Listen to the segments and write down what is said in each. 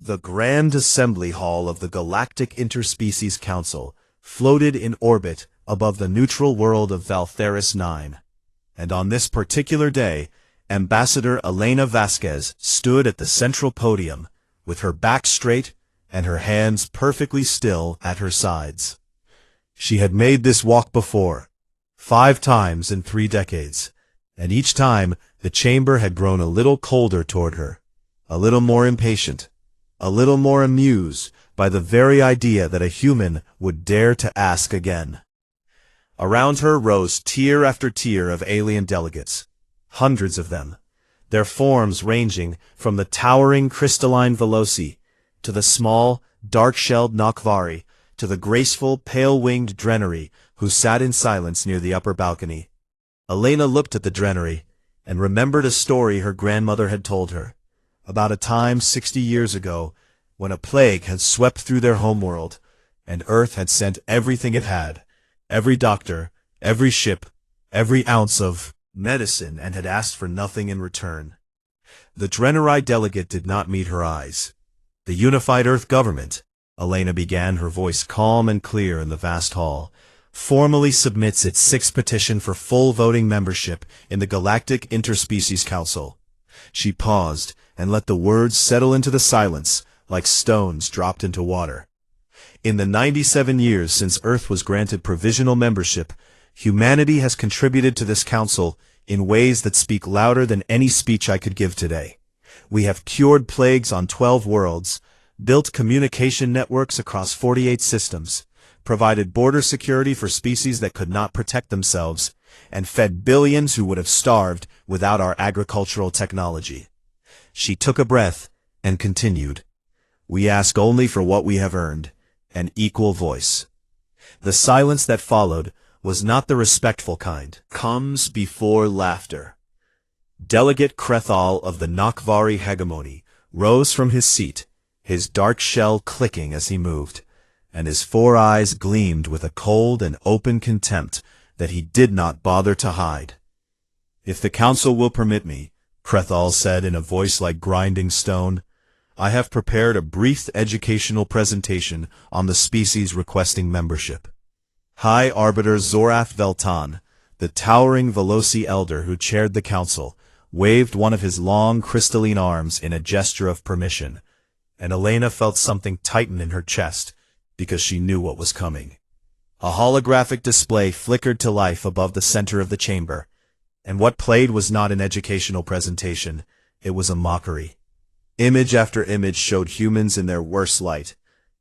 The Grand Assembly Hall of the Galactic Interspecies Council floated in orbit above the neutral world of Valtheris 9. And on this particular day, Ambassador Elena Vasquez stood at the central podium, with her back straight and her hands perfectly still at her sides. She had made this walk before, 5 times in 3 decades, and each time the chamber had grown a little colder toward her, a little more impatient, a little more amused by the very idea that a human would dare to ask again. Around her rose tier after tier of alien delegates, hundreds of them, their forms ranging from the towering crystalline Veloci to the small, dark-shelled Nokvari to the graceful, pale-winged Drenary who sat in silence near the upper balcony. Elena looked at the Drenary and remembered a story her grandmother had told her, about a time 60 years ago when a plague had swept through their homeworld, and Earth had sent everything it had, every doctor, every ship, every ounce of medicine, and had asked for nothing in return. The Drenari delegate did not meet her eyes. The Unified Earth Government, Elena began, her voice calm and clear in the vast hall, formally submits its 6th petition for full voting membership in the Galactic Interspecies Council. She paused and let the words settle into the silence like stones dropped into water. In the 97 years since Earth was granted provisional membership, humanity has contributed to this council in ways that speak louder than any speech I could give today. We have cured plagues on 12 worlds, built communication networks across 48 systems, provided border security for species that could not protect themselves, and fed billions who would have starved without our agricultural technology. She took a breath and continued. We ask only for what we have earned, an equal voice. The silence that followed was not the respectful kind. Comes before laughter. Delegate Krethal of the Nokvari hegemony rose from his seat, his dark shell clicking as he moved, and his 4 eyes gleamed with a cold and open contempt that he did not bother to hide. If the council will permit me, Krethal said in a voice like grinding stone, I have prepared a brief educational presentation on the species requesting membership. High Arbiter Zorath Veltan, the towering Veloci elder who chaired the council, waved one of his long crystalline arms in a gesture of permission, and Elena felt something tighten in her chest because she knew what was coming. A holographic display flickered to life above the center of the chamber, and what played was not an educational presentation, it was a mockery. Image after image showed humans in their worst light,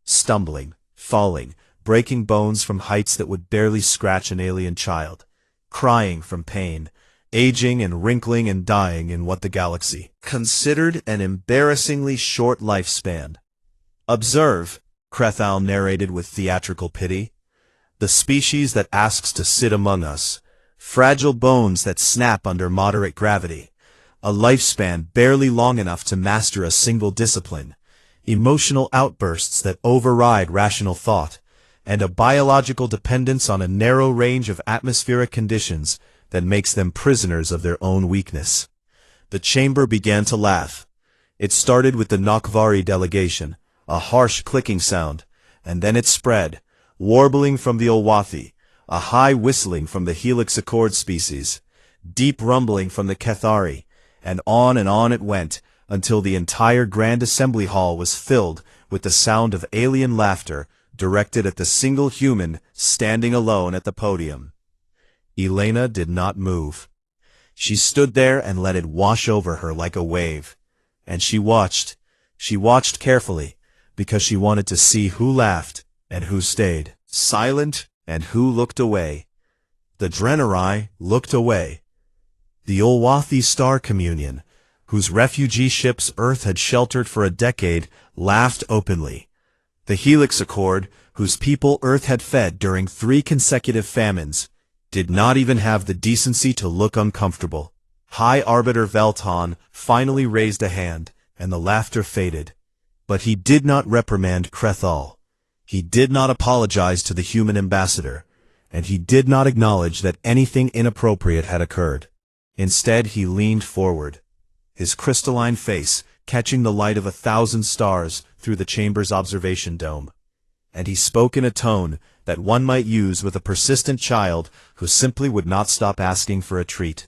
stumbling, falling, breaking bones from heights that would barely scratch an alien child, crying from pain, aging and wrinkling and dying in what the galaxy considered an embarrassingly short lifespan. Observe, Krethal narrated with theatrical pity, the species that asks to sit among us, fragile bones that snap under moderate gravity, a lifespan barely long enough to master a single discipline, emotional outbursts that override rational thought, and a biological dependence on a narrow range of atmospheric conditions that makes them prisoners of their own weakness. The chamber began to laugh. It started with the Nokvari delegation, a harsh clicking sound, and then it spread, warbling from the Olwathi, a high whistling from the Helix Accord species, deep rumbling from the Kethari, and on it went, until the entire Grand Assembly Hall was filled with the sound of alien laughter directed at the single human standing alone at the podium. Elena did not move. She stood there and let it wash over her like a wave. And she watched carefully, because she wanted to see who laughed and who stayed silent and who looked away. The Drenari looked away. The Olwathi Star Communion, whose refugee ships Earth had sheltered for a decade, laughed openly. The Helix Accord, whose people Earth had fed during 3 consecutive famines, did not even have the decency to look uncomfortable. High Arbiter Veltan finally raised a hand, and the laughter faded. But he did not reprimand Krethal. He did not apologize to the human ambassador, and he did not acknowledge that anything inappropriate had occurred. Instead, he leaned forward, his crystalline face catching the light of 1,000 stars through the chamber's observation dome. And he spoke in a tone that one might use with a persistent child who simply would not stop asking for a treat.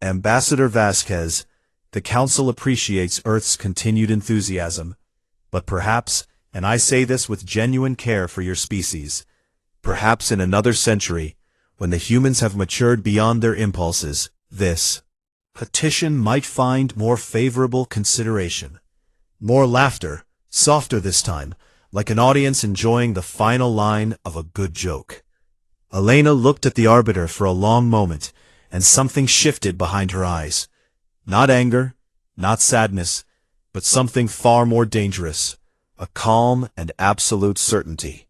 Ambassador Vasquez, the Council appreciates Earth's continued enthusiasm, but perhaps, and I say this with genuine care for your species, perhaps in another century, when the humans have matured beyond their impulses, this petition might find more favorable consideration. More laughter, softer this time, like an audience enjoying the final line of a good joke. Elena looked at the arbiter for a long moment, and something shifted behind her eyes. Not anger, not sadness, but something far more dangerous, a calm and absolute certainty.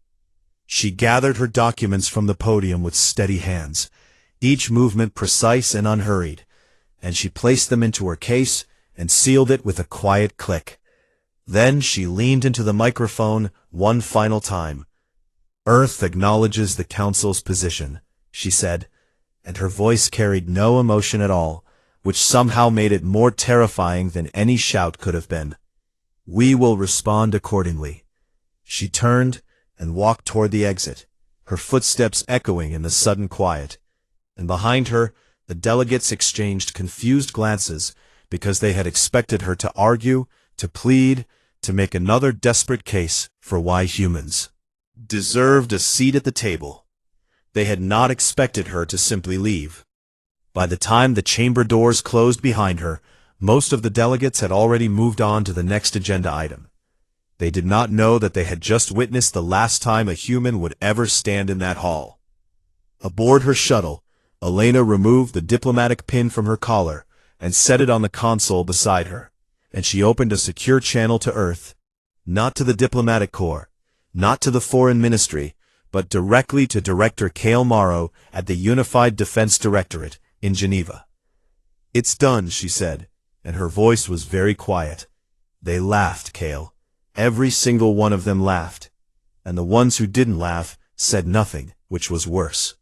She gathered her documents from the podium with steady hands, each movement precise and unhurried, and she placed them into her case and sealed it with a quiet click. Then she leaned into the microphone one final time. "Earth acknowledges the Council's position," she said, and her voice carried no emotion at all, which somehow made it more terrifying than any shout could have been. "We will respond accordingly." She turned and walked toward the exit, her footsteps echoing in the sudden quiet, and behind her the delegates exchanged confused glances because they had expected her to argue, to plead, to make another desperate case for why humans deserved a seat at the table. They had not expected her to simply leave. By the time the chamber doors closed behind her, most of the delegates had already moved on to the next agenda item. They did not know that they had just witnessed the last time a human would ever stand in that hall. Aboard her shuttle, Elena removed the diplomatic pin from her collar and set it on the console beside her, and she opened a secure channel to Earth, not to the diplomatic corps, not to the foreign ministry, but directly to Director Cale Morrow at the Unified Defense Directorate in Geneva. "It's done," she said, and her voice was very quiet. "They laughed, Cale. Every single one of them laughed. And the ones who didn't laugh said nothing, which was worse."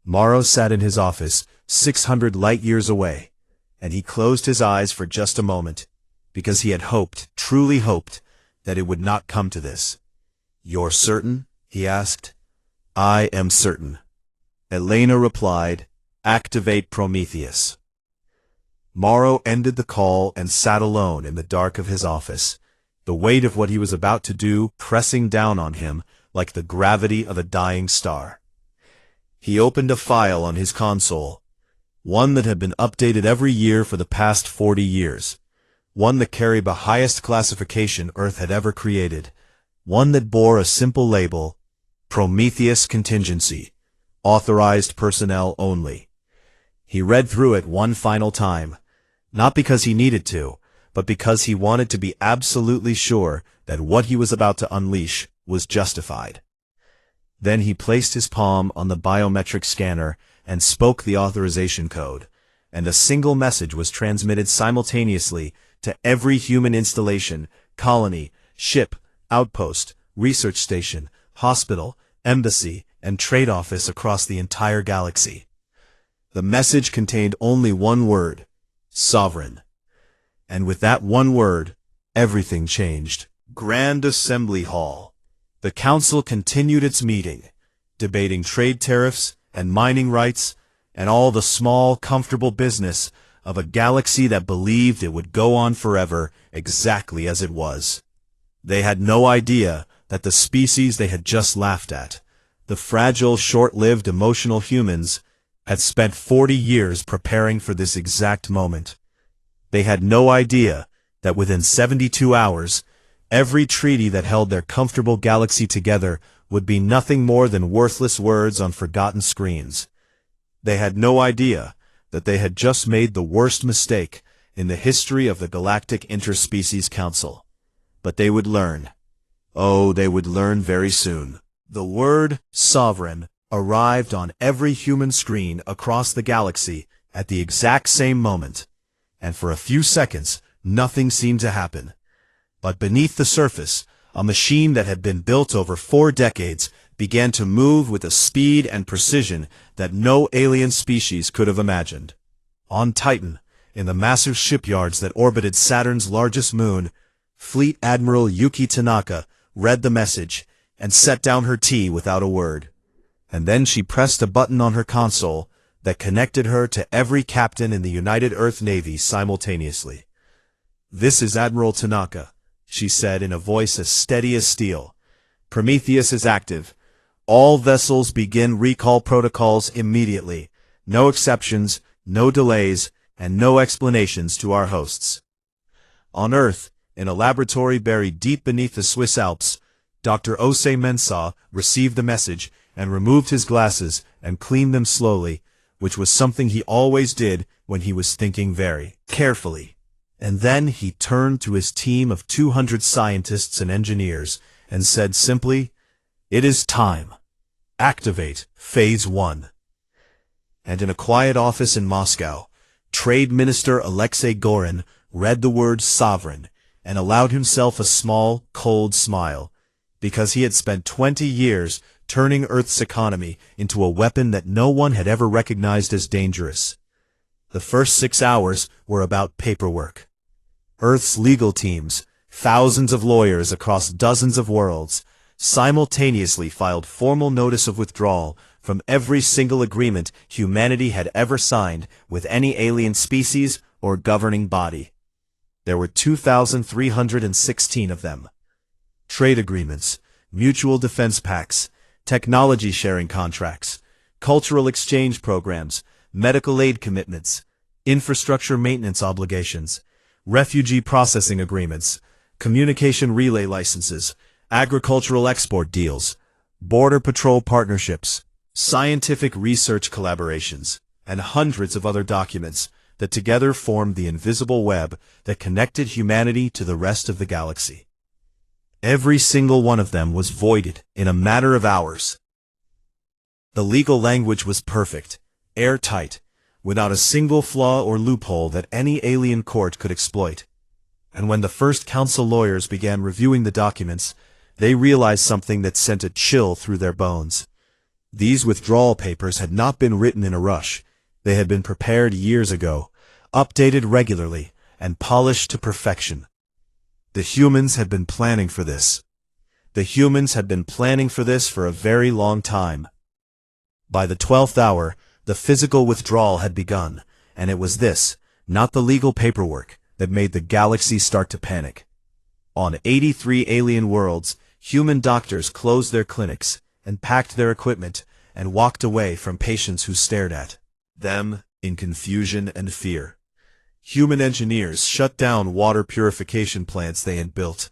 Morrow sat in his office, 600 light-years away, and he closed his eyes for just a moment, because he had hoped, truly hoped, that it would not come to this. "You're certain?" he asked. "I am certain." Elena replied, "Activate Prometheus." Morrow ended the call and sat alone in the dark of his office, the weight of what he was about to do pressing down on him like the gravity of a dying star. He opened a file on his console, one that had been updated every year for the past 40 years, one that carried the highest classification Earth had ever created, one that bore a simple label, Prometheus Contingency, authorized personnel only. He read through it one final time, not because he needed to, but because he wanted to be absolutely sure that what he was about to unleash was justified. Then he placed his palm on the biometric scanner and spoke the authorization code, and a single message was transmitted simultaneously to every human installation, colony, ship, outpost, research station, hospital, embassy, and trade office across the entire galaxy. The message contained only one word: sovereign. And with that one word, everything changed. Grand Assembly Hall. The Council continued its meeting, debating trade tariffs and mining rights and all the small, comfortable business of a galaxy that believed it would go on forever exactly as it was. They had no idea that the species they had just laughed at, the fragile, short-lived, emotional humans, had spent 40 years preparing for this exact moment. They had no idea that within 72 hours, every treaty that held their comfortable galaxy together would be nothing more than worthless words on forgotten screens. They had no idea that they had just made the worst mistake in the history of the Galactic Interspecies Council. But they would learn. Oh, they would learn very soon. The word sovereign arrived on every human screen across the galaxy at the exact same moment, and for a few seconds, nothing seemed to happen. But beneath the surface, a machine that had been built over 4 decades began to move with a speed and precision that no alien species could have imagined. On Titan, in the massive shipyards that orbited Saturn's largest moon, Fleet Admiral Yuki Tanaka read the message and set down her tea without a word. And then she pressed a button on her console that connected her to every captain in the United Earth Navy simultaneously. "This is Admiral Tanaka," she said in a voice as steady as steel. "Prometheus is active. All vessels begin recall protocols immediately. No exceptions, no delays, and no explanations to our hosts." On Earth, in a laboratory buried deep beneath the Swiss Alps, Dr. Osei Mensah received the message and removed his glasses and cleaned them slowly, which was something he always did when he was thinking very carefully. And then he turned to his team of 200 scientists and engineers and said simply, "It is time. Activate Phase 1. And in a quiet office in Moscow, Trade Minister Alexei Gorin read the word sovereign and allowed himself a small, cold smile, because he had spent 20 years turning Earth's economy into a weapon that no one had ever recognized as dangerous. The first 6 hours were about paperwork. Earth's legal teams, thousands of lawyers across dozens of worlds, simultaneously filed formal notice of withdrawal from every single agreement humanity had ever signed with any alien species or governing body. There were 2,316 of them. Trade agreements, mutual defense pacts, technology sharing contracts, cultural exchange programs, medical aid commitments, infrastructure maintenance obligations, refugee processing agreements, communication relay licenses, agricultural export deals, border patrol partnerships, scientific research collaborations, and hundreds of other documents that together formed the invisible web that connected humanity to the rest of the galaxy. Every single one of them was voided in a matter of hours. The legal language was perfect, airtight, without a single flaw or loophole that any alien court could exploit. And when the first council lawyers began reviewing the documents, they realized something that sent a chill through their bones. These withdrawal papers had not been written in a rush. They had been prepared years ago, updated regularly, and polished to perfection. The humans had been planning for this. The humans had been planning for this for a very long time. By the 12th hour, the physical withdrawal had begun, and it was this, not the legal paperwork, that made the galaxy start to panic. On 83 alien worlds, human doctors closed their clinics, and packed their equipment, and walked away from patients who stared at them in confusion and fear. Human engineers shut down water purification plants they had built,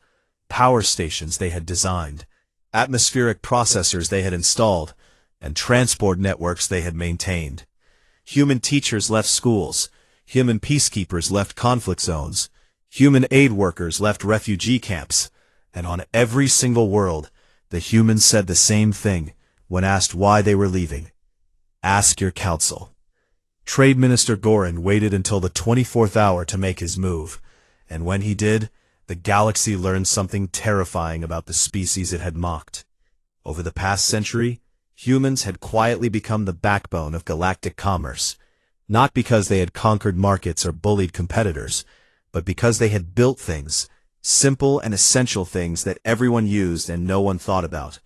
power stations they had designed, atmospheric processors they had installed, and transport networks they had maintained. Human teachers left schools, human peacekeepers left conflict zones, human aid workers left refugee camps, and on every single world, the humans said the same thing when asked why they were leaving. Ask your council. Trade Minister Gorin waited until the 24th hour to make his move, and when he did, the galaxy learned something terrifying about the species it had mocked. Over the past century, humans had quietly become the backbone of galactic commerce, not because they had conquered markets or bullied competitors, but because they had built things, simple and essential things that everyone used and no one thought about.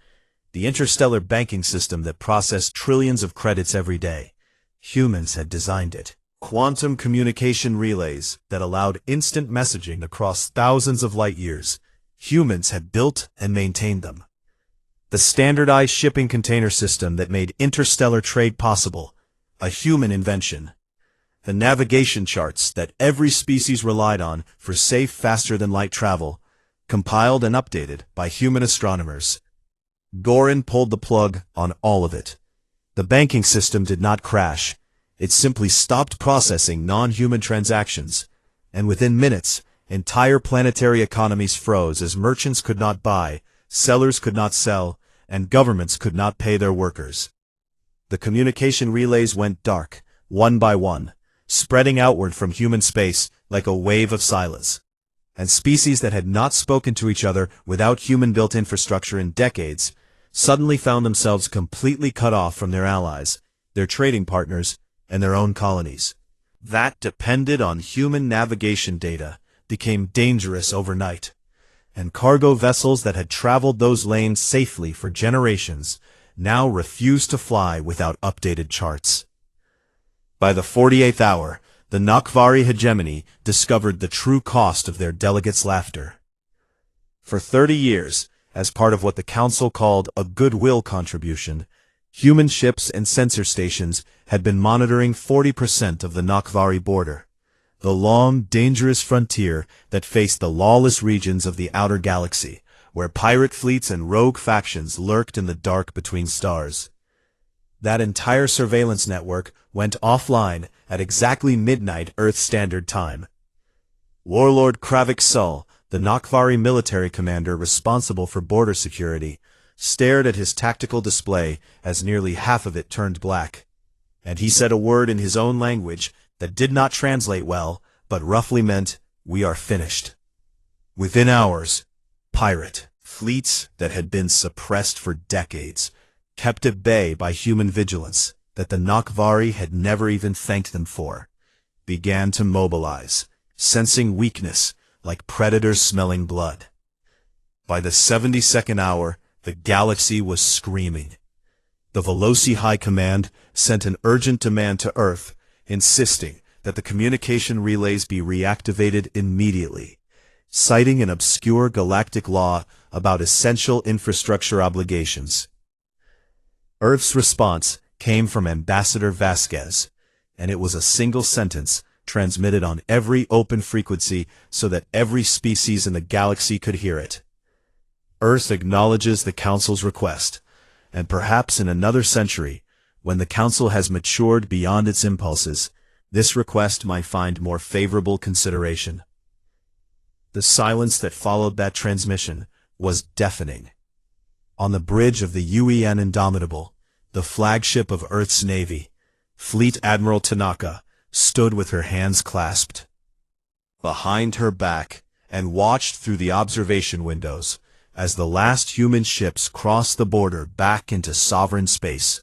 The interstellar banking system that processed trillions of credits every day. Humans had designed it. Quantum communication relays that allowed instant messaging across thousands of light years. Humans had built and maintained them. The standardized shipping container system that made interstellar trade possible. A human invention. The navigation charts that every species relied on for safe, faster-than-light travel, compiled and updated by human astronomers. Gorin pulled the plug on all of it. The banking system did not crash. It simply stopped processing non-human transactions, and within minutes, entire planetary economies froze as merchants could not buy, sellers could not sell, and governments could not pay their workers. The communication relays went dark, one by one, spreading outward from human space like a wave of silence. And species that had not spoken to each other without human-built infrastructure in decades suddenly found themselves completely cut off from their allies, their trading partners, and their own colonies. that depended on human navigation data became dangerous overnight, and cargo vessels that had traveled those lanes safely for generations now refused to fly without updated charts. By the 48th hour, the Nakvari hegemony discovered the true cost of their delegates' laughter. For 30 years, as part of what the Council called a goodwill contribution, human ships and sensor stations had been monitoring 40% of the Nakvari border, the long, dangerous frontier that faced the lawless regions of the outer galaxy, where pirate fleets and rogue factions lurked in the dark between stars. That entire surveillance network went offline at exactly midnight Earth Standard Time. Warlord Kravik Sul, the Nakvari military commander responsible for border security, stared at his tactical display as nearly half of it turned black, and he said a word in his own language that did not translate well, but roughly meant, "We are finished." Within hours, pirate fleets that had been suppressed for decades, kept at bay by human vigilance that the Nakvari had never even thanked them for, began to mobilize, sensing weakness like predators smelling blood. By the 72nd hour, the galaxy was screaming. The Veloci High Command sent an urgent demand to Earth, insisting that the communication relays be reactivated immediately, citing an obscure galactic law about essential infrastructure obligations. Earth's response came from Ambassador Vasquez, and it was a single sentence transmitted on every open frequency so that every species in the galaxy could hear it. Earth acknowledges the Council's request, and perhaps in another century, when the Council has matured beyond its impulses, this request might find more favorable consideration. The silence that followed that transmission was deafening. On the bridge of the UEN Indomitable, the flagship of Earth's Navy, Fleet Admiral Tanaka stood with her hands clasped behind her back and watched through the observation windows as the last human ships crossed the border back into sovereign space.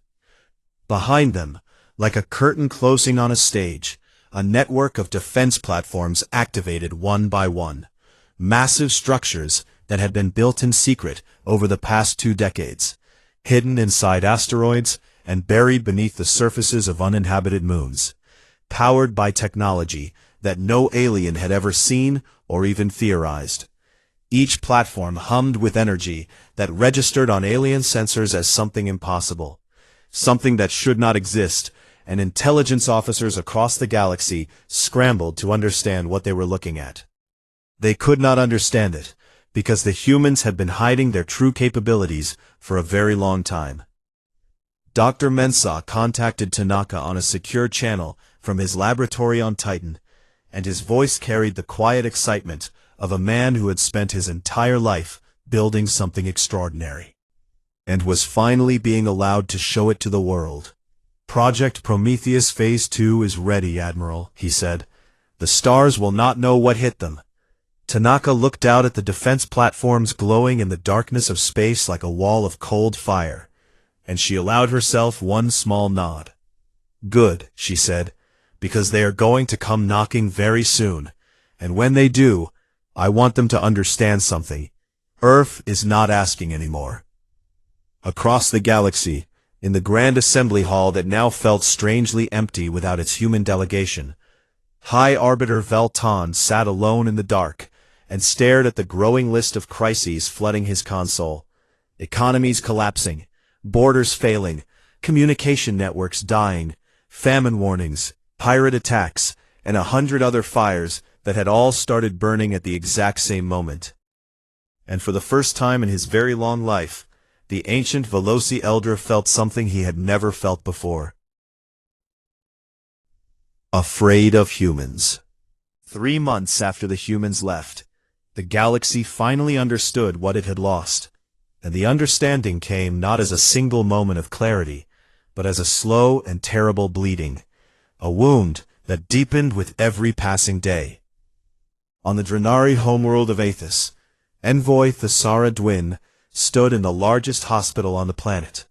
Behind them, like a curtain closing on a stage, a network of defense platforms activated one by one, massive structures that had been built in secret over the past 2 decades, hidden inside asteroids and buried beneath the surfaces of uninhabited moons, powered by technology that no alien had ever seen or even theorized. Each platform hummed with energy that registered on alien sensors as something impossible, something that should not exist, and intelligence officers across the galaxy scrambled to understand what they were looking at. They could not understand it, because the humans had been hiding their true capabilities for a very long time. Dr. Mensah contacted Tanaka on a secure channel from his laboratory on Titan, and his voice carried the quiet excitement of a man who had spent his entire life building something extraordinary, and was finally being allowed to show it to the world. "Project Prometheus Phase 2 is ready, Admiral," he said. "The stars will not know what hit them." Tanaka looked out at the defense platforms glowing in the darkness of space like a wall of cold fire, and she allowed herself one small nod. "Good," she said, "because they are going to come knocking very soon, and when they do, I want them to understand something. Earth is not asking anymore." Across the galaxy, in the grand assembly hall that now felt strangely empty without its human delegation, High Arbiter Veltan sat alone in the dark and stared at the growing list of crises flooding his console. Economies collapsing, borders failing, communication networks dying, famine warnings, pirate attacks, and 100 other fires that had all started burning at the exact same moment. And for the first time in his very long life, the ancient Veloci elder felt something he had never felt before. Afraid of humans. 3 months after the humans left, the galaxy finally understood what it had lost, and the understanding came not as a single moment of clarity, but as a slow and terrible bleeding, a wound that deepened with every passing day. On the Drenari homeworld of Aethys, Envoy Thesara Dwin stood in the largest hospital on the planet,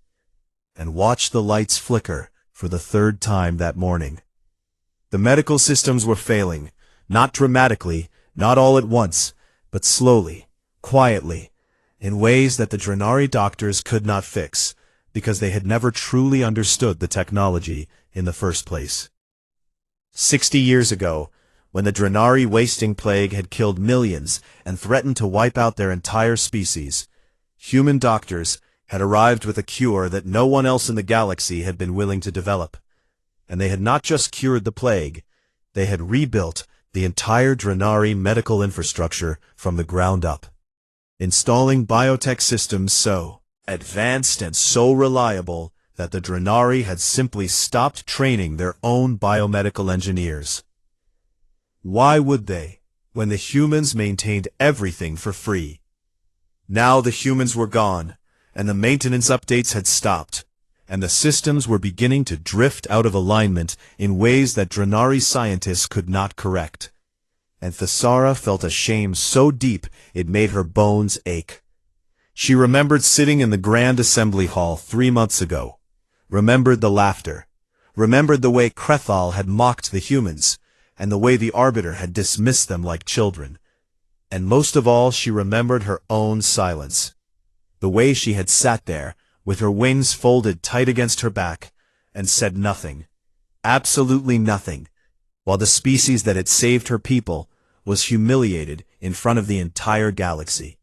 and watched the lights flicker for the 3rd time that morning. The medical systems were failing, not dramatically, not all at once, but slowly, quietly, in ways that the Drenari doctors could not fix, because they had never truly understood the technology in the first place. 60 years ago, when the Drenari wasting plague had killed millions and threatened to wipe out their entire species, human doctors had arrived with a cure that no one else in the galaxy had been willing to develop. And they had not just cured the plague, they had rebuilt the entire Drenari medical infrastructure from the ground up, installing biotech systems so advanced and so reliable that the Drenari had simply stopped training their own biomedical engineers. Why would they, when the humans maintained everything for free? Now the humans were gone, and the maintenance updates had stopped, and the systems were beginning to drift out of alignment in ways that Drenari scientists could not correct. And Thesara felt a shame so deep it made her bones ache. She remembered sitting in the Grand Assembly Hall 3 months ago, remembered the laughter, remembered the way Krethal had mocked the humans, and the way the Arbiter had dismissed them like children. And most of all, she remembered her own silence, the way she had sat there, with her wings folded tight against her back, and said nothing, absolutely nothing, while the species that had saved her people was humiliated in front of the entire galaxy.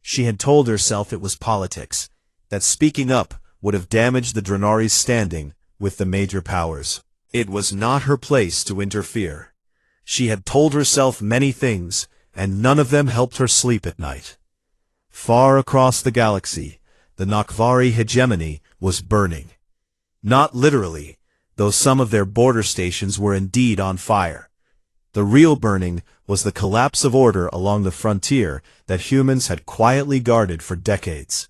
She had told herself it was politics, that speaking up would have damaged the Drenari's standing with the major powers. It was not her place to interfere. She had told herself many things, and none of them helped her sleep at night. Far across the galaxy, the Nakvari hegemony was burning. Not literally, though some of their border stations were indeed on fire. The real burning was the collapse of order along the frontier that humans had quietly guarded for decades.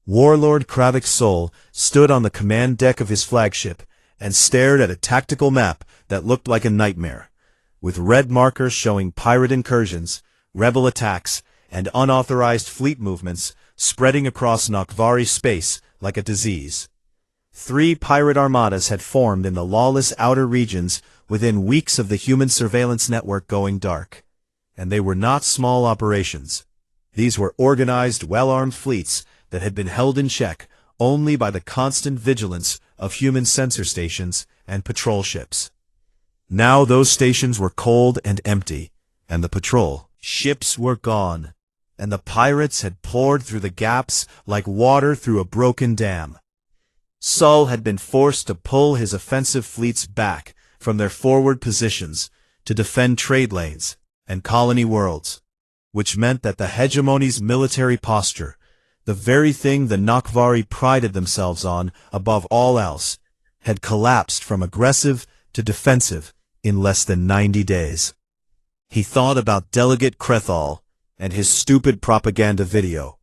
Warlord Kravik Sol stood on the command deck of his flagship and stared at a tactical map that looked like a nightmare, with red markers showing pirate incursions, rebel attacks, and unauthorized fleet movements spreading across Nakvari space like a disease. 3 pirate armadas had formed in the lawless outer regions within weeks of the human surveillance network going dark. And they were not small operations. These were organized, well-armed fleets that had been held in check only by the constant vigilance of human sensor stations and patrol ships. Now those stations were cold and empty, and the patrol ships were gone, and the pirates had poured through the gaps like water through a broken dam. Sol had been forced to pull his offensive fleets back from their forward positions to defend trade lanes and colony worlds, which meant that the hegemony's military posture, the very thing the Nakvari prided themselves on above all else, had collapsed from aggressive to defensive in less than 90 days. He thought about Delegate Krethal and his stupid propaganda video,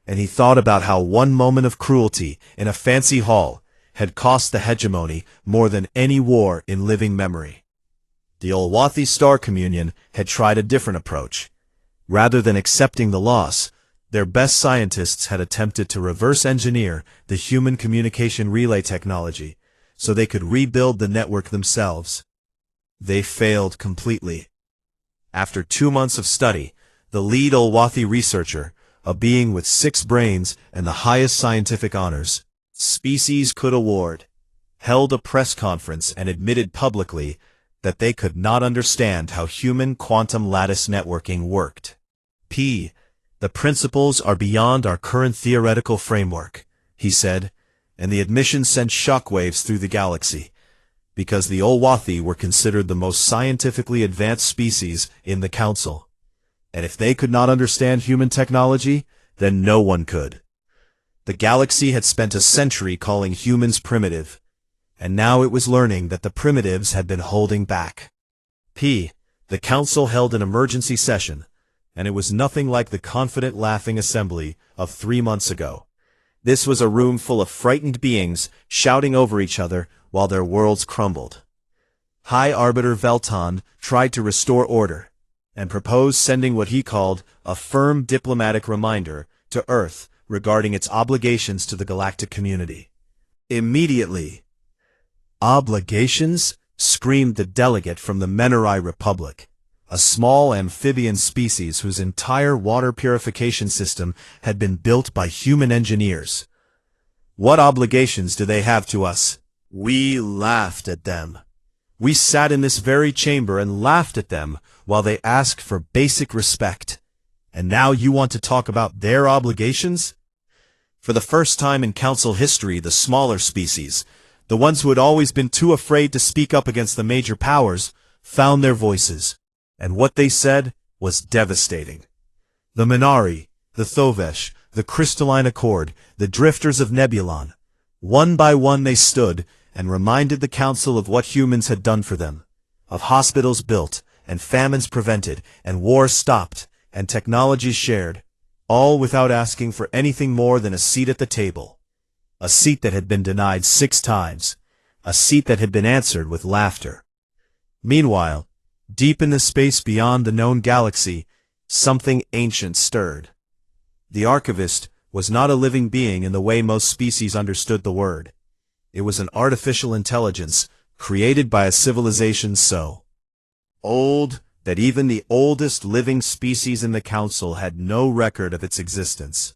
and he thought about how one moment of cruelty in a fancy hall had cost the hegemony more than any war in living memory. The Ulwathi Star Communion had tried a different approach. Rather than accepting the loss, their best scientists had attempted to reverse engineer the human communication relay technology so they could rebuild the network themselves. They failed completely. After 2 months of study, the lead Ulwathi researcher, a being with 6 brains and the highest scientific honors species could award, held a press conference and admitted publicly that they could not understand how human quantum lattice networking worked. The principles are beyond our current theoretical framework, he said, and the admission sent shockwaves through the galaxy, because the Ulwathi were considered the most scientifically advanced species in the Council. And if they could not understand human technology, then no one could. The galaxy had spent a century calling humans primitive, and now it was learning that the primitives had been holding back. The Council held an emergency session, and it was nothing like the confident laughing assembly of 3 months ago. This was a room full of frightened beings shouting over each other while their worlds crumbled. High Arbiter Velton tried to restore order, and proposed sending what he called a firm diplomatic reminder to Earth regarding its obligations to the galactic community. Immediately. Obligations? screamed the delegate from the Menarai Republic, a small amphibian species whose entire water purification system had been built by human engineers. What obligations do they have to us? We laughed at them. We sat in this very chamber and laughed at them while they asked for basic respect. And now you want to talk about their obligations? For the first time in Council history, the smaller species, the ones who had always been too afraid to speak up against the major powers, found their voices. And what they said was devastating. The Minari, the Thovesh, the Crystalline Accord, the Drifters of Nebulon. One by one they stood and reminded the Council of what humans had done for them, of hospitals built, and famines prevented, and wars stopped, and technologies shared, all without asking for anything more than a seat at the table. A seat that had been denied 6 times, a seat that had been answered with laughter. Meanwhile, deep in the space beyond the known galaxy, something ancient stirred. The archivist was not a living being in the way most species understood the word. It was an artificial intelligence created by a civilization so old that even the oldest living species in the Council had no record of its existence.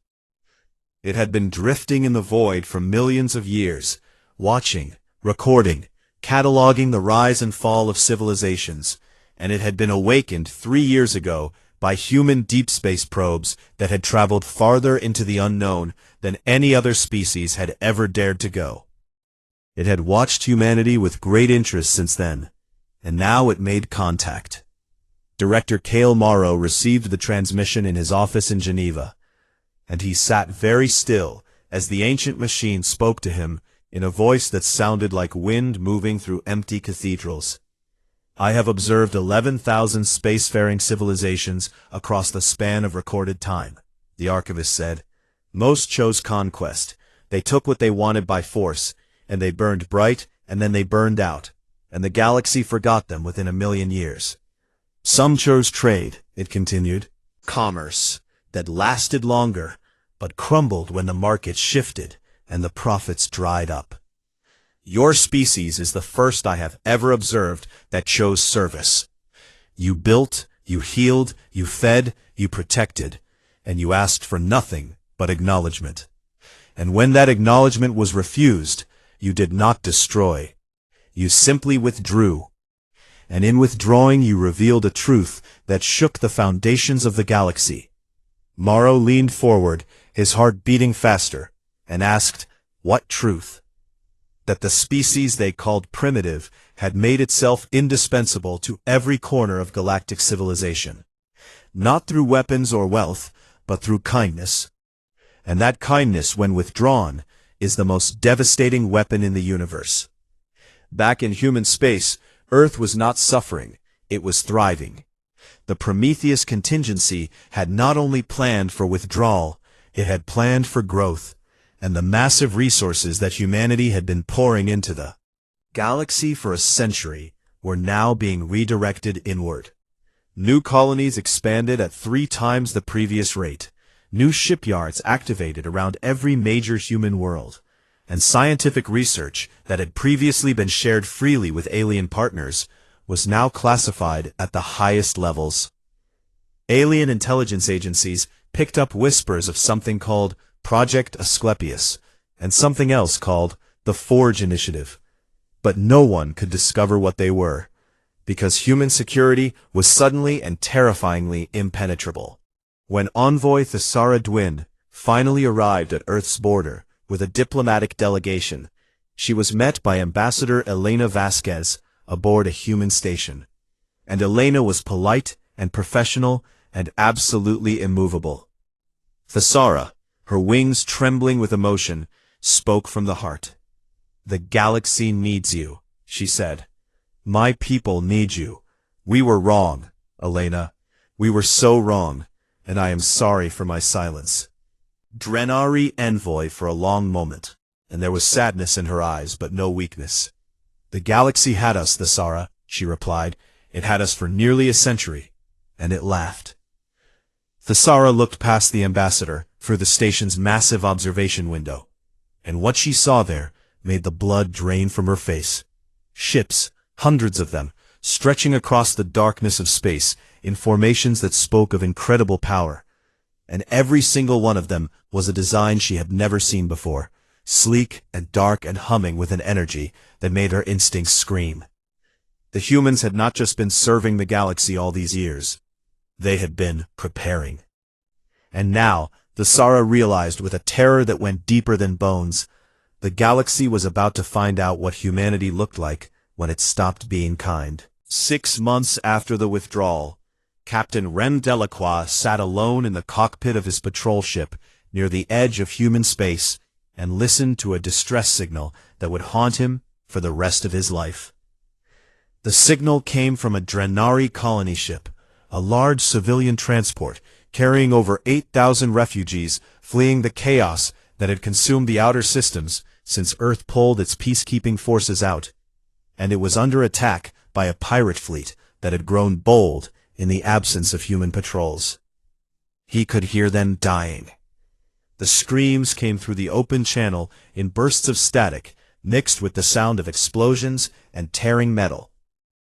It had been drifting in the void for millions of years, watching, recording, cataloging the rise and fall of civilizations, and it had been awakened 3 years ago by human deep space probes that had traveled farther into the unknown than any other species had ever dared to go. It had watched humanity with great interest since then, and now it made contact. Director Cale Morrow received the transmission in his office in Geneva, and he sat very still as the ancient machine spoke to him in a voice that sounded like wind moving through empty cathedrals. I have observed 11,000 spacefaring civilizations across the span of recorded time, the archivist said. Most chose conquest. They took what they wanted by force, and they burned bright, and then they burned out, and the galaxy forgot them within 1,000,000 years. Some chose trade, it continued, commerce, that lasted longer, but crumbled when the market shifted and the profits dried up. Your species is the first I have ever observed that chose service. You built, you healed, you fed, you protected, and you asked for nothing but acknowledgement. And when that acknowledgement was refused, you did not destroy. You simply withdrew. And in withdrawing you revealed a truth that shook the foundations of the galaxy. Morrow leaned forward, his heart beating faster, and asked, what truth? That the species they called primitive had made itself indispensable to every corner of galactic civilization. Not through weapons or wealth, but through kindness. And that kindness, when withdrawn, is the most devastating weapon in the universe. Back in human space, Earth was not suffering, it was thriving. The Prometheus contingency had not only planned for withdrawal, it had planned for growth, and the massive resources that humanity had been pouring into the galaxy for a century were now being redirected inward. New colonies expanded at 3 times the previous rate, new shipyards activated around every major human world, and scientific research that had previously been shared freely with alien partners was now classified at the highest levels. Alien intelligence agencies picked up whispers of something called Project Asclepius and something else called the Forge Initiative, but no one could discover what they were, because human security was suddenly and terrifyingly impenetrable. When Envoy Thesara Dwin finally arrived at Earth's border with a diplomatic delegation, she was met by Ambassador Elena Vasquez aboard a human station. And Elena was polite and professional and absolutely immovable. Thesara, her wings trembling with emotion, spoke from the heart. The galaxy needs you, she said. My people need you. We were wrong, Elena. We were so wrong, and I am sorry for my silence. Drenari envoy for a long moment, and there was sadness in her eyes, but no weakness. The galaxy had us, Thesara, she replied. It had us for nearly a century, and it laughed. Thesara looked past the ambassador through the station's massive observation window, and what she saw there made the blood drain from her face. Ships, hundreds of them, stretching across the darkness of space in formations that spoke of incredible power. And every single one of them was a design she had never seen before, sleek and dark and humming with an energy that made her instincts scream. The humans had not just been serving the galaxy all these years. They had been preparing. And now, the Sara realized with a terror that went deeper than bones, the galaxy was about to find out what humanity looked like when it stopped being kind. 6 months after the withdrawal, Captain Rem Delacroix sat alone in the cockpit of his patrol ship near the edge of human space and listened to a distress signal that would haunt him for the rest of his life. The signal came from a Drenari colony ship, a large civilian transport carrying over 8,000 refugees fleeing the chaos that had consumed the outer systems since Earth pulled its peacekeeping forces out, and it was under attack by a pirate fleet that had grown bold in the absence of human patrols. He could hear them dying. The screams came through the open channel in bursts of static, mixed with the sound of explosions and tearing metal,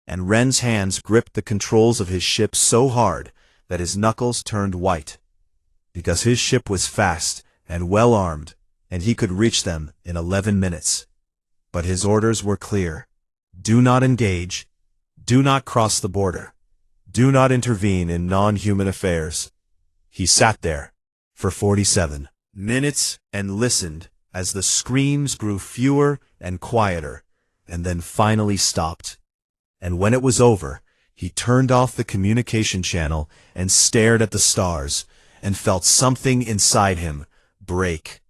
and Ren's hands gripped the controls of his ship so hard that his knuckles turned white, because his ship was fast and well-armed, and he could reach them in 11 minutes. But his orders were clear. Do not engage. Do not cross the border. Do not intervene in non-human affairs. He sat there for 47 minutes and listened as the screams grew fewer and quieter, and then finally stopped. And when it was over, he turned off the communication channel and stared at the stars, and felt something inside him break.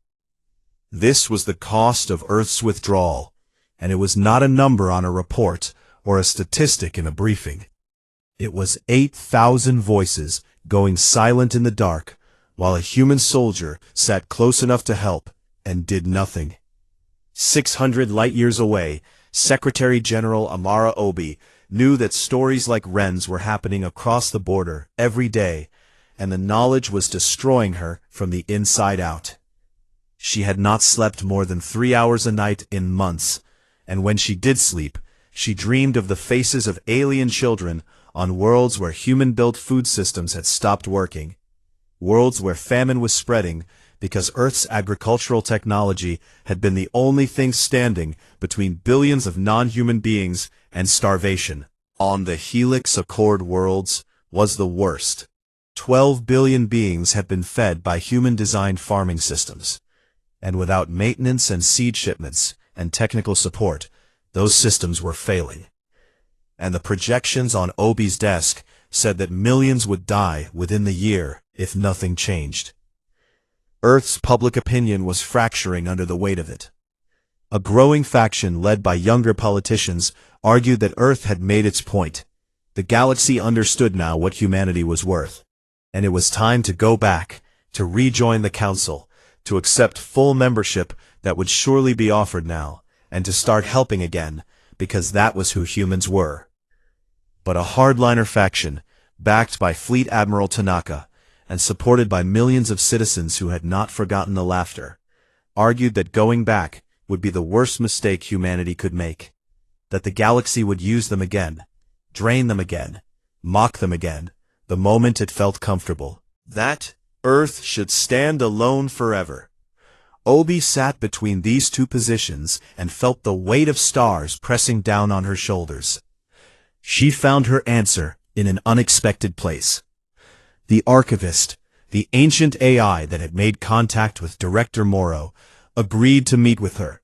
This was the cost of Earth's withdrawal, and it was not a number on a report or a statistic in a briefing. It was 8,000 voices going silent in the dark, while a human soldier sat close enough to help and did nothing. 600 light-years away, Secretary General Amara Obi knew that stories like Ren's were happening across the border every day, and the knowledge was destroying her from the inside out. She had not slept more than 3 hours a night in months, and when she did sleep, she dreamed of the faces of alien children on worlds where human-built food systems had stopped working, worlds where famine was spreading because Earth's agricultural technology had been the only thing standing between billions of non-human beings and starvation. On the Helix Accord worlds was the worst. 12 billion beings had been fed by human-designed farming systems, and without maintenance and seed shipments and technical support, those systems were failing. And the projections on Obi's desk said that millions would die within the year if nothing changed. Earth's public opinion was fracturing under the weight of it. A growing faction led by younger politicians argued that Earth had made its point. The galaxy understood now what humanity was worth, and it was time to go back, to rejoin the Council, to accept full membership that would surely be offered now, and to start helping again, because that was who humans were. But a hardliner faction, backed by Fleet Admiral Tanaka, and supported by millions of citizens who had not forgotten the laughter, argued that going back would be the worst mistake humanity could make, that the galaxy would use them again, drain them again, mock them again, the moment it felt comfortable, that Earth should stand alone forever. Obi sat between these two positions and felt the weight of stars pressing down on her shoulders. She found her answer in an unexpected place. The archivist, the ancient AI that had made contact with Director Morrow, agreed to meet with her,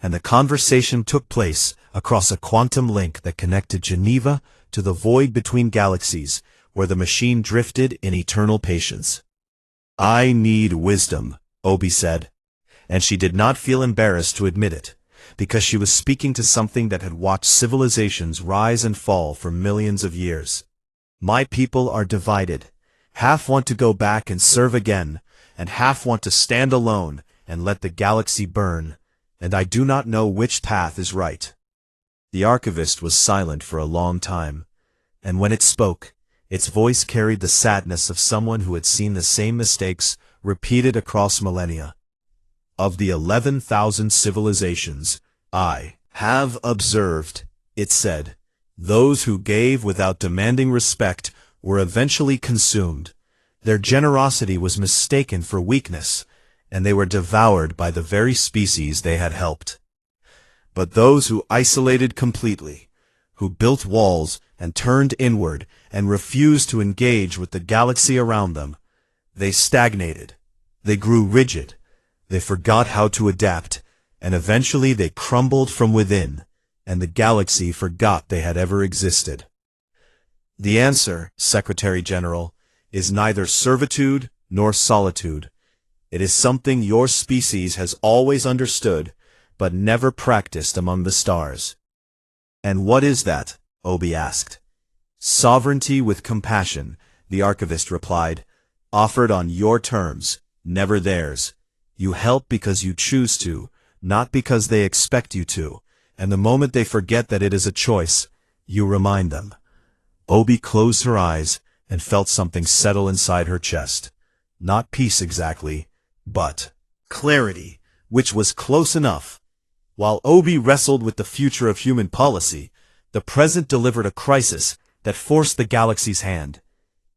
and the conversation took place across a quantum link that connected Geneva to the void between galaxies, where the machine drifted in eternal patience. "I need wisdom," Obi said, and she did not feel embarrassed to admit it, because she was speaking to something that had watched civilizations rise and fall for millions of years. "My people are divided. Half want to go back and serve again, and half want to stand alone and let the galaxy burn, and I do not know which path is right." The archivist was silent for a long time, and when it spoke, its voice carried the sadness of someone who had seen the same mistakes repeated across millennia. "Of the 11,000 civilizations I have observed, It said, "Those who gave without demanding respect were eventually consumed. Their generosity was mistaken for weakness, and they were devoured by the very species they had helped. But those who isolated completely, who built walls and turned inward and refused to engage with the galaxy around them, they stagnated, they grew rigid, they forgot how to adapt, and eventually they crumbled from within, and the galaxy forgot they had ever existed." The answer, Secretary General, is neither servitude nor solitude. It is something your species has always understood, but never practiced among the stars. "And what is that?" Obi asked. "Sovereignty with compassion," the archivist replied, "offered on your terms, never theirs. You help because you choose to, not because they expect you to, and the moment they forget that it is a choice, you remind them." Obi closed her eyes and felt something settle inside her chest. Not peace exactly, but clarity, which was close enough. While Obi wrestled with the future of human policy, the present delivered a crisis that forced the galaxy's hand.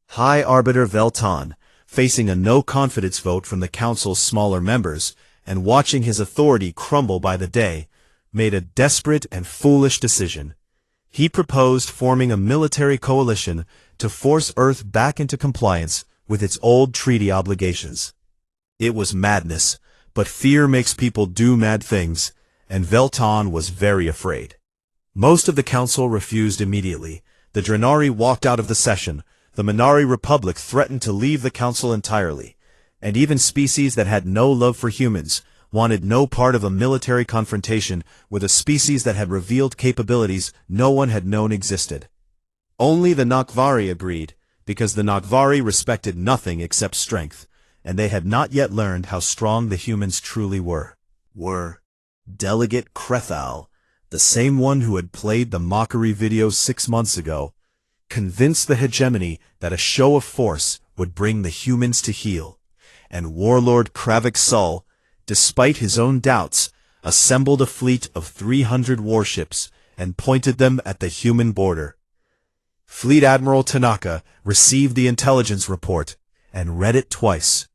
High Arbiter Veltan, facing a no-confidence vote from the Council's smaller members, and watching his authority crumble by the day, made a desperate and foolish decision. He proposed forming a military coalition to force Earth back into compliance with its old treaty obligations. It was madness, but fear makes people do mad things, and Veltan was very afraid. Most of the council refused immediately. The Drenari walked out of the session. The Minari Republic threatened to leave the council entirely, and even species that had no love for humans wanted no part of a military confrontation with a species that had revealed capabilities no one had known existed. Only the Nakvari agreed, because the Nakvari respected nothing except strength, and they had not yet learned how strong the humans truly were. Delegate Krethal, the same one who had played the mockery video 6 months ago, convinced the hegemony that a show of force would bring the humans to heel, and Warlord Kravik Sul, despite his own doubts, assembled a fleet of 300 warships and pointed them at the human border. Fleet Admiral Tanaka received the intelligence report and read it twice,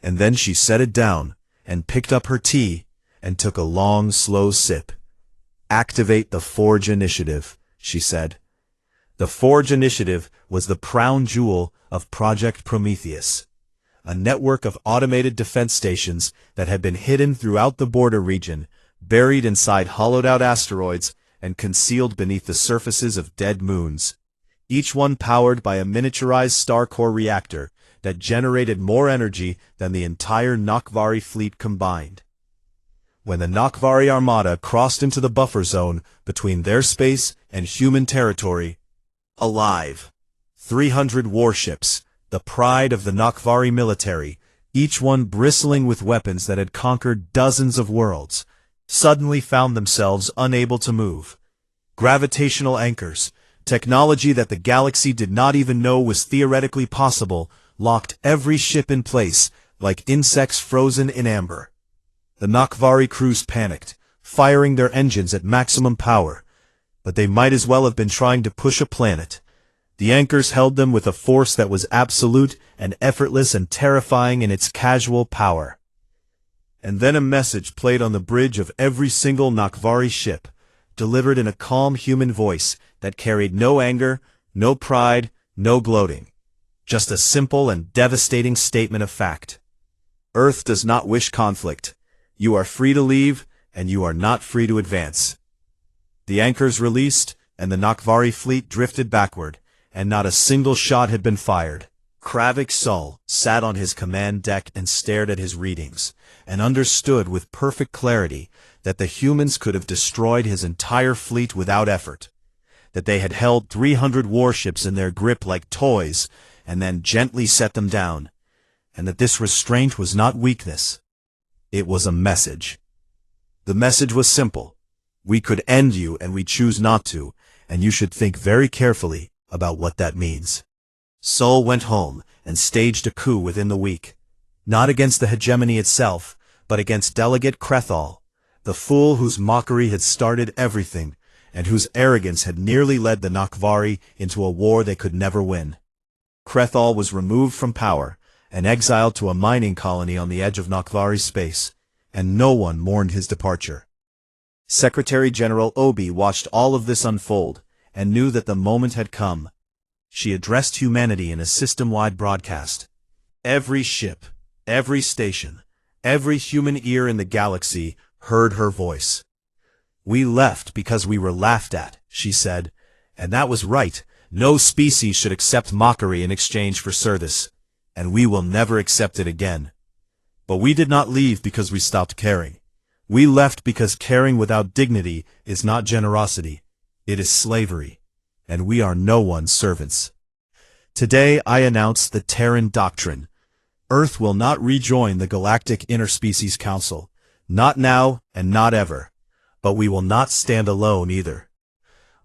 and then she set it down and picked up her tea and took a long, slow sip. "Activate the Forge Initiative," she said. The Forge Initiative was the crown jewel of Project Prometheus, a network of automated defense stations that had been hidden throughout the border region, buried inside hollowed-out asteroids and concealed beneath the surfaces of dead moons. Each one powered by a miniaturized star core reactor that generated more energy than the entire Nakvari fleet combined. When the Nakvari Armada crossed into the buffer zone between their space and human territory, alive, 300 warships, the pride of the Nakvari military, each one bristling with weapons that had conquered dozens of worlds, suddenly found themselves unable to move. Gravitational anchors, technology that the galaxy did not even know was theoretically possible, locked every ship in place like insects frozen in amber. The Nakvari crews panicked, firing their engines at maximum power, but they might as well have been trying to push a planet. The anchors held them with a force that was absolute and effortless and terrifying in its casual power. And then a message played on the bridge of every single Nakvari ship, delivered in a calm human voice that carried no anger, no pride, no gloating. Just a simple and devastating statement of fact. Earth does not wish conflict. You are free to leave, and you are not free to advance. The anchors released, and the Nakvari fleet drifted backward, and not a single shot had been fired. Kravik Sul sat on his command deck and stared at his readings, and understood with perfect clarity that the humans could have destroyed his entire fleet without effort, that they had held 300 warships in their grip like toys, and then gently set them down, and that this restraint was not weakness. It was a message. The message was simple. We could end you, and we choose not to, and you should think very carefully about what that means. Sul went home and staged a coup within the week, not against the hegemony itself, but against Delegate Krethal, the fool whose mockery had started everything, and whose arrogance had nearly led the Nakvari into a war they could never win. Krethal was removed from power and exiled to a mining colony on the edge of Nakvari space, and no one mourned his departure. Secretary General Obi watched all of this unfold and knew that the moment had come. She addressed humanity in a system-wide broadcast. Every ship, every station, every human ear in the galaxy heard her voice. "We left because we were laughed at," she said, "and that was right. No species should accept mockery in exchange for service, and we will never accept it again. But we did not leave because we stopped caring. We left because caring without dignity is not generosity, it is slavery, and we are no one's servants. Today I announce the Terran Doctrine. Earth will not rejoin the Galactic Interspecies Council, not now and not ever, but we will not stand alone either.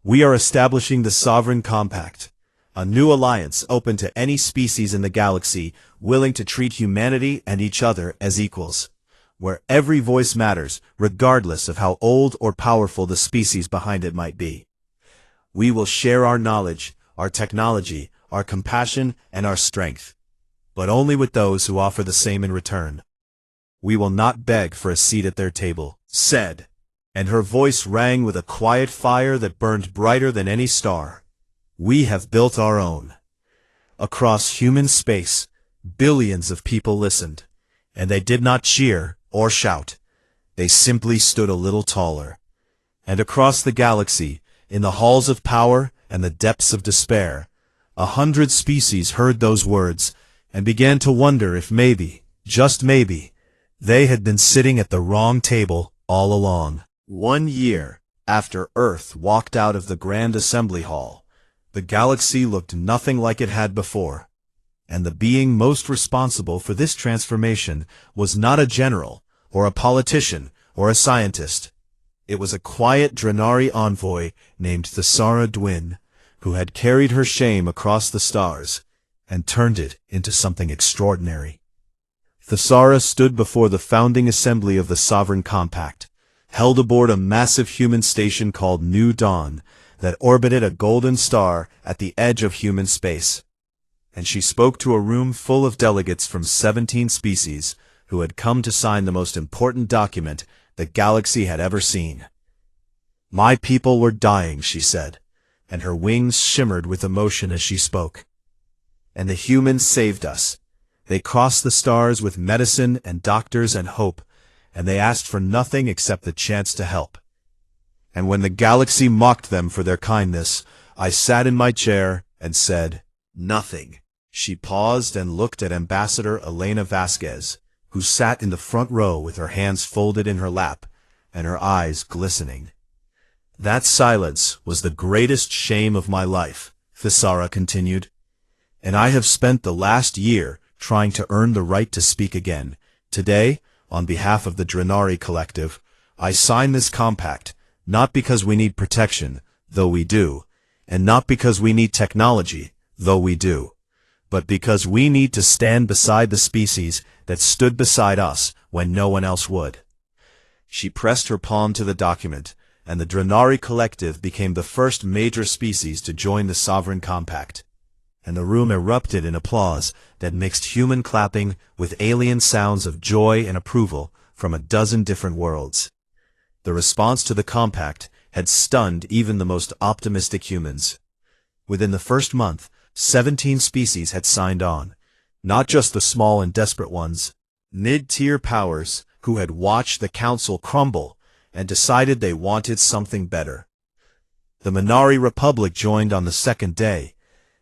We are establishing the Sovereign Compact, a new alliance open to any species in the galaxy willing to treat humanity and each other as equals, where every voice matters regardless of how old or powerful the species behind it might be. We will share our knowledge, our technology, our compassion, and our strength, but only with those who offer the same in return. We will not beg for a seat at their table," said, and her voice rang with a quiet fire that burned brighter than any star. "We have built our own." Across human space, billions of people listened, and they did not cheer or shout. They simply stood a little taller. And across the galaxy, in the halls of power and the depths of despair, 100 species heard those words and began to wonder if maybe, just maybe, they had been sitting at the wrong table all along. 1 year after Earth walked out of the Grand Assembly Hall, the galaxy looked nothing like it had before, and the being most responsible for this transformation was not a general, or a politician, or a scientist. It was a quiet Drenari envoy named Thesara Dwin, who had carried her shame across the stars and turned it into something extraordinary. Thesara stood before the founding assembly of the Sovereign Compact, held aboard a massive human station called New Dawn that orbited a golden star at the edge of human space. And she spoke to a room full of delegates from 17 species who had come to sign the most important document the galaxy had ever seen. "My people were dying," she said, and her wings shimmered with emotion as she spoke. "And the humans saved us. They crossed the stars with medicine and doctors and hope, and they asked for nothing except the chance to help. And when the galaxy mocked them for their kindness, I sat in my chair and said, 'Nothing.'" She paused and looked at Ambassador Elena Vasquez, who sat in the front row with her hands folded in her lap and her eyes glistening. "That silence was the greatest shame of my life," Thesara continued, "and I have spent the last year trying to earn the right to speak again. Today, on behalf of the Drenari Collective, I sign this compact, not because we need protection, though we do, and not because we need technology, though we do, but because we need to stand beside the species that stood beside us when no one else would." She pressed her palm to the document, and the Drenari Collective became the first major species to join the Sovereign Compact. And the room erupted in applause that mixed human clapping with alien sounds of joy and approval from a dozen different worlds. The response to the compact had stunned even the most optimistic humans. Within the first month, 17 species had signed on, not just the small and desperate ones, mid-tier powers who had watched the council crumble and decided they wanted something better. The Minari Republic joined on the second day,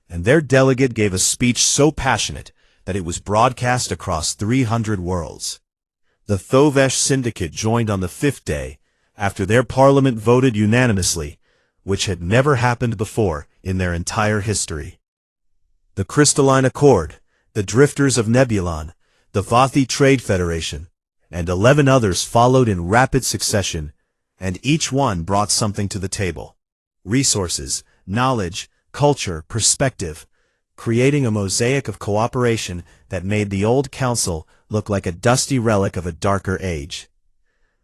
and their delegate gave a speech so passionate that it was broadcast across 300 worlds. The Thovesh Syndicate joined on the 5th day, after their parliament voted unanimously, which had never happened before in their entire history. The Crystalline Accord, the Drifters of Nebulon, the Vathi Trade Federation, and 11 others followed in rapid succession, and each one brought something to the table. Resources, knowledge, culture, perspective, creating a mosaic of cooperation that made the old council look like a dusty relic of a darker age.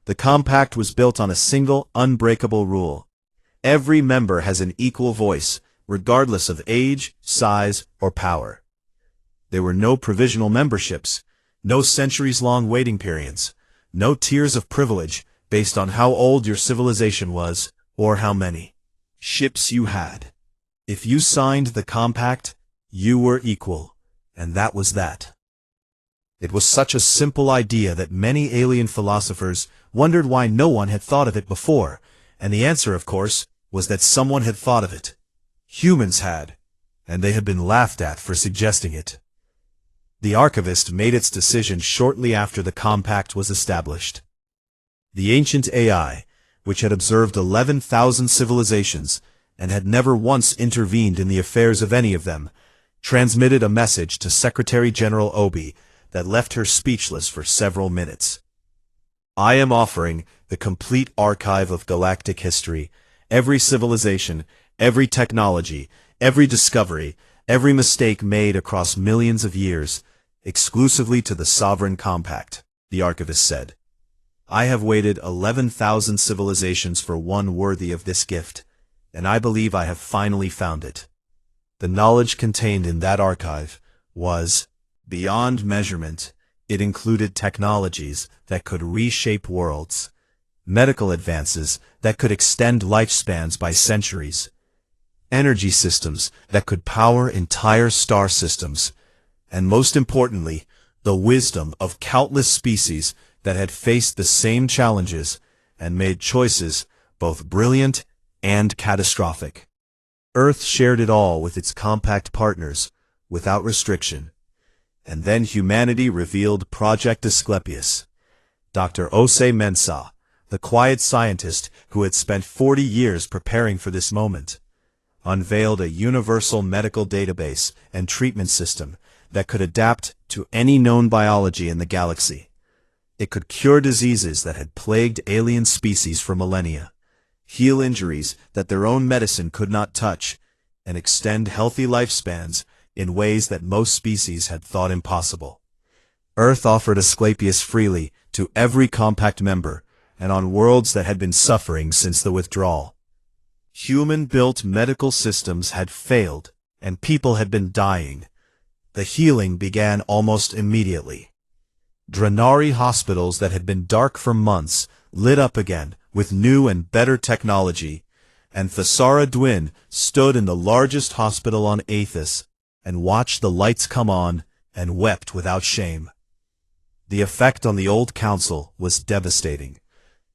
The compact was built on a single, unbreakable rule. Every member has an equal voice, regardless of age, size, or power. There were no provisional memberships, no centuries-long waiting periods, no tiers of privilege based on how old your civilization was or how many ships you had. If you signed the compact, you were equal, and that was that. It was such a simple idea that many alien philosophers wondered why no one had thought of it before, and the answer, of course, was that someone had thought of it. Humans had, and they had been laughed at for suggesting it. The archivist made its decision shortly after the compact was established. The ancient AI, which had observed 11,000 civilizations and had never once intervened in the affairs of any of them, transmitted a message to Secretary General Obi that left her speechless for several minutes. I am offering the complete archive of galactic history, every civilization, every technology, every discovery, every mistake made across millions of years, exclusively to the Sovereign Compact, the archivist said. I have waited 11,000 civilizations for one worthy of this gift, and I believe I have finally found it. The knowledge contained in that archive was beyond measurement. It included technologies that could reshape worlds, medical advances that could extend lifespans by centuries, energy systems that could power entire star systems, and most importantly, the wisdom of countless species that had faced the same challenges and made choices both brilliant and catastrophic. Earth shared it all with its compact partners, without restriction. And then humanity revealed Project Asclepius. Dr. Osei Mensah, the quiet scientist who had spent 40 years preparing for this moment, unveiled a universal medical database and treatment system that could adapt to any known biology in the galaxy. It could cure diseases that had plagued alien species for millennia, heal injuries that their own medicine could not touch, and extend healthy lifespans in ways that most species had thought impossible. Earth offered Asclepius freely to every compact member, and on worlds that had been suffering since the withdrawal. Human-built medical systems had failed, and people had been dying. The healing began almost immediately. Drenari hospitals that had been dark for months lit up again with new and better technology, and Thesara Dwin stood in the largest hospital on Aethys and watched the lights come on and wept without shame. The effect on the old council was devastating.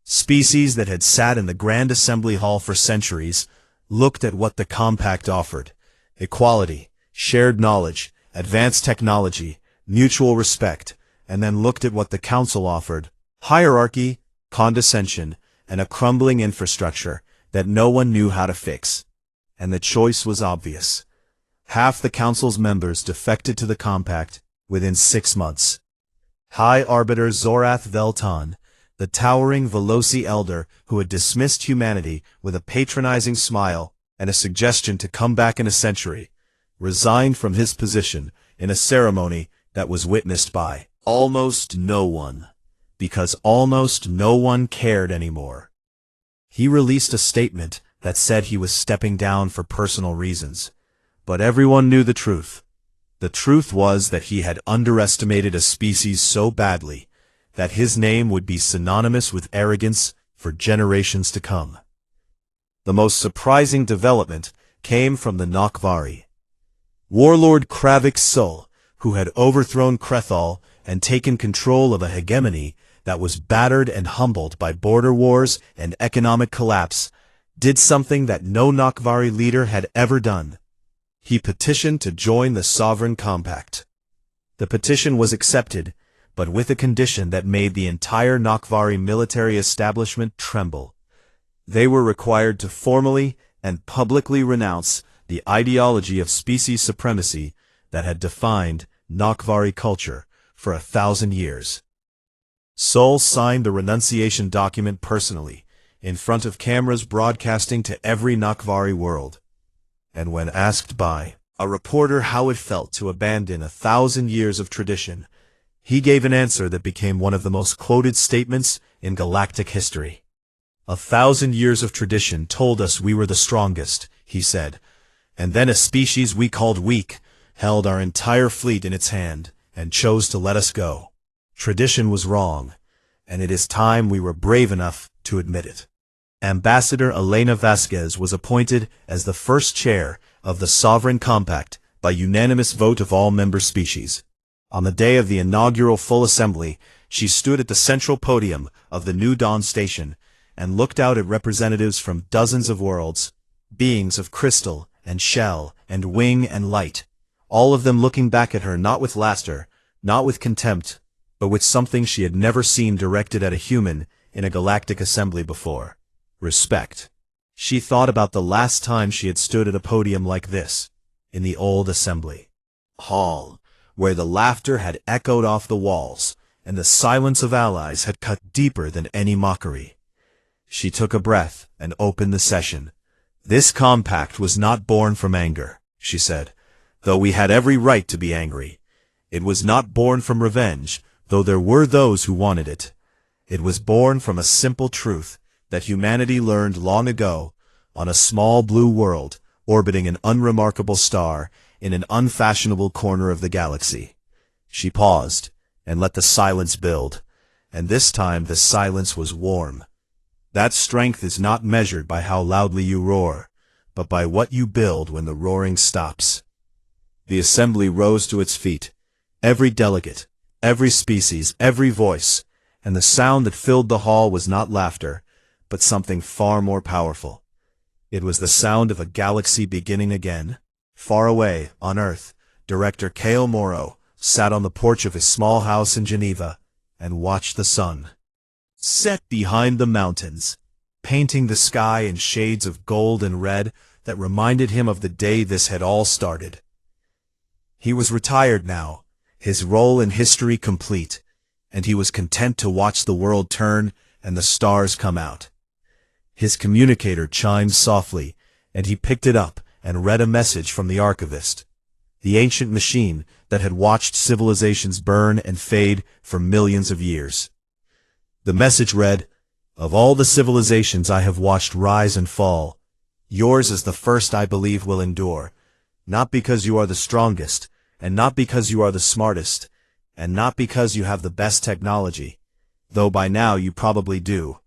Species that had sat in the Grand Assembly Hall for centuries looked at what the compact offered: equality, shared knowledge, advanced technology, mutual respect, and then looked at what the council offered: hierarchy, condescension, and a crumbling infrastructure that no one knew how to fix. And the choice was obvious. Half the council's members defected to the compact within 6 months. High Arbiter Zorath Veltan, the towering Veloci elder who had dismissed humanity with a patronizing smile and a suggestion to come back in a century, resigned from his position in a ceremony that was witnessed by almost no one, because almost no one cared anymore. He released a statement that said he was stepping down for personal reasons, but everyone knew the truth. The truth was that he had underestimated a species so badly that his name would be synonymous with arrogance for generations to come. The most surprising development came from the Nokvari. Warlord Kravik Sul, who had overthrown Krethal and taken control of a hegemony that was battered and humbled by border wars and economic collapse, did something that no Nokvari leader had ever done. He petitioned to join the Sovereign Compact. The petition was accepted, but with a condition that made the entire Nokvari military establishment tremble. They were required to formally and publicly renounce the ideology of species supremacy that had defined Nokvari culture for 1,000 years. Sol signed the renunciation document personally, in front of cameras broadcasting to every Nokvari world. And when asked by a reporter how it felt to abandon 1,000 years of tradition, he gave an answer that became one of the most quoted statements in galactic history. 1,000 years of tradition told us we were the strongest, he said, and then a species we called weak held our entire fleet in its hand and chose to let us go. Tradition was wrong, and it is time we were brave enough to admit it. Ambassador Elena Vasquez was appointed as the first chair of the Sovereign Compact by unanimous vote of all member species. On the day of the inaugural full assembly, she stood at the central podium of the New Dawn station and looked out at representatives from dozens of worlds, beings of crystal and shell and wing and light, all of them looking back at her not with laughter, not with contempt, but with something she had never seen directed at a human in a galactic assembly before: respect. She thought about the last time she had stood at a podium like this, in the old assembly hall, where the laughter had echoed off the walls, and the silence of allies had cut deeper than any mockery. She took a breath and opened the session. This compact was not born from anger, she said, though we had every right to be angry. It was not born from revenge, though there were those who wanted it. It was born from a simple truth that humanity learned long ago on a small blue world orbiting an unremarkable star in an unfashionable corner of the galaxy. She paused and let the silence build, and this time the silence was warm. That strength is not measured by how loudly you roar, but by what you build when the roaring stops. The assembly rose to its feet, every delegate, every species, every voice, and the sound that filled the hall was not laughter, but something far more powerful. It was the sound of a galaxy beginning again. Far away, on Earth, director Kale Morrow sat on the porch of his small house in Geneva and watched the sun set behind the mountains, painting the sky in shades of gold and red that reminded him of the day this had all started. He was retired now, his role in history complete, and he was content to watch the world turn and the stars come out. His communicator chimed softly, and he picked it up and read a message from the archivist, the ancient machine that had watched civilizations burn and fade for millions of years. The message read, "Of all the civilizations I have watched rise and fall, yours is the first I believe will endure, not because you are the strongest, and not because you are the smartest, and not because you have the best technology, though by now you probably do,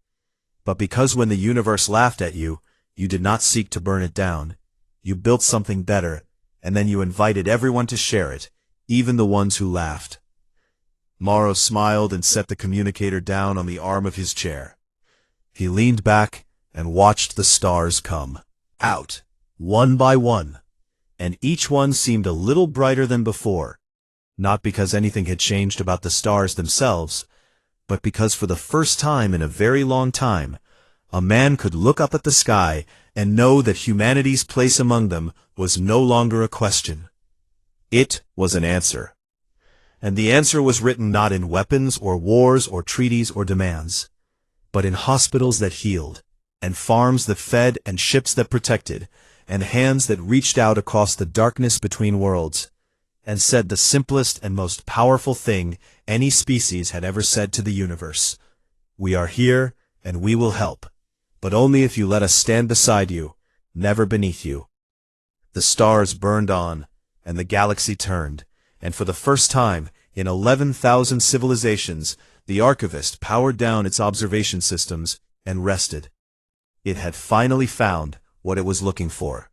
but because when the universe laughed at you, you did not seek to burn it down. You built something better, and then you invited everyone to share it, even the ones who laughed." Morrow smiled and set the communicator down on the arm of his chair. He leaned back and watched the stars come out, one by one, and each one seemed a little brighter than before, not because anything had changed about the stars themselves, but because for the first time in a very long time, a man could look up at the sky and know that humanity's place among them was no longer a question. It was an answer. And the answer was written not in weapons or wars or treaties or demands, but in hospitals that healed, and farms that fed, and ships that protected, and hands that reached out across the darkness between worlds, and said the simplest and most powerful thing any species had ever said to the universe: "We are here, and we will help, but only if you let us stand beside you, never beneath you." The stars burned on, and the galaxy turned, and for the first time in 11,000 civilizations, the archivist powered down its observation systems and rested. It had finally found what it was looking for.